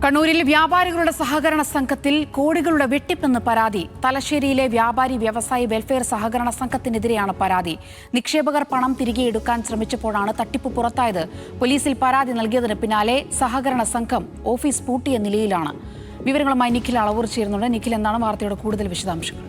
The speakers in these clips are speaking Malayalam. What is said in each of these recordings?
കണ്ണൂരിൽ വ്യാപാരികളുടെ സഹകരണ സംഘത്തിൽ കോടികളുടെ വെട്ടിപ്പെന്ന് പരാതി. തലശ്ശേരിയിലെ വ്യാപാരി വ്യവസായി വെൽഫെയർ സഹകരണ സംഘത്തിനെതിരെയാണ് പരാതി. നിക്ഷേപകർ പണം തിരികെ എടുക്കാൻ ശ്രമിച്ചപ്പോഴാണ് തട്ടിപ്പ് പുറത്തായത്. പോലീസിൽ പരാതി നൽകിയതിന് പിന്നാലെ സഹകരണ സംഘം ഓഫീസ് പൂട്ടിയ നിലയിലാണ്. വിവരങ്ങളുമായി നിഖിൽ അളവൂർ ചേരുന്നുണ്ട്. നിഖിൽ, എന്താണ് വാർത്തയുടെ കൂടുതൽ വിശദാംശങ്ങൾ?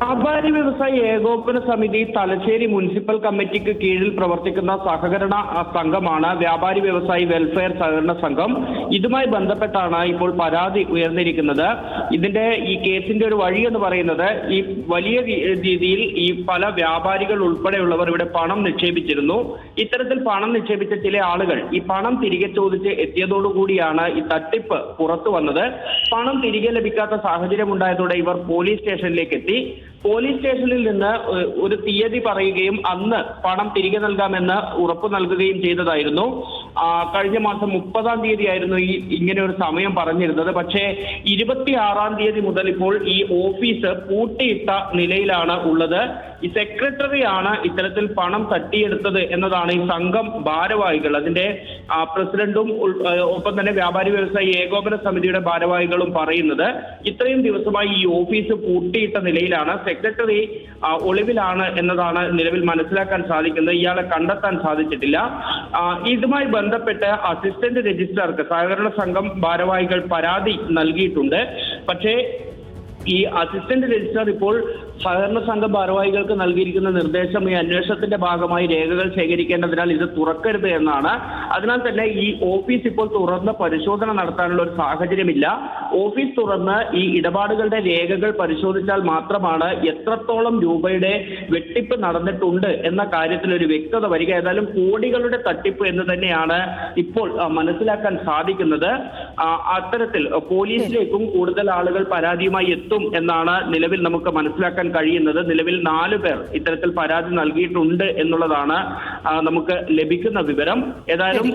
വ്യാപാരി വ്യവസായി ഏകോപന സമിതി തലശ്ശേരി മുനിസിപ്പൽ കമ്മിറ്റിക്ക് കീഴിൽ പ്രവർത്തിക്കുന്ന സഹകരണ സംഘമാണ് വ്യാപാരി വ്യവസായി വെൽഫെയർ സഹകരണ സംഘം. ഇതുമായി ബന്ധപ്പെട്ടാണ് ഇപ്പോൾ പരാതി ഉയർന്നിരിക്കുന്നത്. ഇതിന്റെ ഈ കേസിന്റെ ഒരു വഴി എന്ന് പറയുന്നത്, ഈ വലിയ രീതിയിൽ ഈ പല വ്യാപാരികൾ ഉൾപ്പെടെയുള്ളവർ ഇവിടെ പണം നിക്ഷേപിച്ചിരുന്നു. ഇത്തരത്തിൽ പണം നിക്ഷേപിച്ച ചില ആളുകൾ ഈ പണം തിരികെ ചോദിച്ച് എത്തിയതോടുകൂടിയാണ് ഈ തട്ടിപ്പ് പുറത്തു വന്നത്. പണം തിരികെ ലഭിക്കാത്ത സാഹചര്യം ഉണ്ടായതോടെ ഇവർ പോലീസ് സ്റ്റേഷനിലേക്ക് എത്തി. പോലീസ് സ്റ്റേഷനിൽ നിന്ന് ഒരു തീയതി പറയുകയും അന്ന് പണം തിരികെ നൽകാമെന്ന് ഉറപ്പു നൽകുകയും ചെയ്തതായിരുന്നു. കഴിഞ്ഞ മാസം 30-ാം തീയതി ആയിരുന്നു ഇങ്ങനെ ഒരു സമയം പറഞ്ഞിരുന്നത്. പക്ഷേ 26-ാം തീയതി മുതൽ ഇപ്പോൾ ഈ ഓഫീസ് പൂട്ടിയിട്ട നിലയിലാണ് ഉള്ളത്. ഈ സെക്രട്ടറിയാണ് ഇത്തരത്തിൽ പണം തട്ടിയെടുത്തത് എന്നതാണ് ഈ സംഘം ഭാരവാഹികൾ, അതിന്റെ പ്രസിഡന്റും ഒപ്പം തന്നെ വ്യാപാരി വ്യവസായി ഏകോപന സമിതിയുടെ ഭാരവാഹികളും പറയുന്നത്. ഇത്രയും ദിവസമായി ഈ ഓഫീസ് പൂട്ടിയിട്ട നിലയിലാണ്. സെക്രട്ടറി ഒളിവിലാണ് എന്നതാണ് നിലവിൽ മനസ്സിലാക്കാൻ സാധിക്കുന്നത്. ഇയാളെ കണ്ടെത്താൻ സാധിച്ചിട്ടില്ല. ഇതുമായി ബന്ധപ്പെട്ട് അസിസ്റ്റന്റ് രജിസ്ട്രാർക്ക് സഹകരണ സംഘം ഭാരവാഹികൾ പരാതി നൽകിയിട്ടുണ്ട്. പക്ഷേ ഈ അസിസ്റ്റന്റ് രജിസ്ട്രാർ ഇപ്പോൾ സഹകരണ സംഘ ഭാരവാഹികൾക്ക് നൽകിയിരിക്കുന്ന നിർദ്ദേശം ഈ അന്വേഷണത്തിന്റെ ഭാഗമായി രേഖകൾ ശേഖരിക്കേണ്ടതിനാൽ ഇത് തുറക്കരുത് എന്നാണ്. അതിനാൽ തന്നെ ഈ ഓഫീസ് ഇപ്പോൾ തുറന്ന് പരിശോധന നടത്താനുള്ള ഒരു സാഹചര്യമില്ല. ഓഫീസ് തുറന്ന് ഈ ഇടപാടുകളുടെ രേഖകൾ പരിശോധിച്ചാൽ മാത്രമാണ് എത്രത്തോളം രൂപയുടെ വെട്ടിപ്പ് നടന്നിട്ടുണ്ട് എന്ന കാര്യത്തിൽ ഒരു വ്യക്തത വരിക. ഏതായാലും കോടികളുടെ തട്ടിപ്പ് എന്ന് തന്നെയാണ് ഇപ്പോൾ മനസ്സിലാക്കാൻ സാധിക്കുന്നത്. അത്തരത്തിൽ പോലീസിലേക്കും കൂടുതൽ ആളുകൾ പരാതിയുമായി എത്തും എന്നാണ് നിലവിൽ നമുക്ക് മനസ്സിലാക്കാൻ കഴിയുന്നത്. നിലവിൽ 4 പേർ ഇത്തരത്തിൽ പരാതി നൽകിയിട്ടുണ്ട് എന്നുള്ളതാണ് നമുക്ക് ലഭിക്കുന്ന വിവരം. ഏതായാലും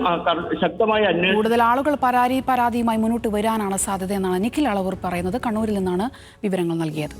ശക്തമായ അന്വേഷണം, കൂടുതൽ ആളുകൾ പരാതിയുമായി മുന്നോട്ട് വരാനാണ് സാധ്യത എന്നാണ് നിഖിൽ അളവൂർ പറയുന്നത്. കണ്ണൂരിൽ നിന്നാണ് വിവരങ്ങൾ നൽകിയത്.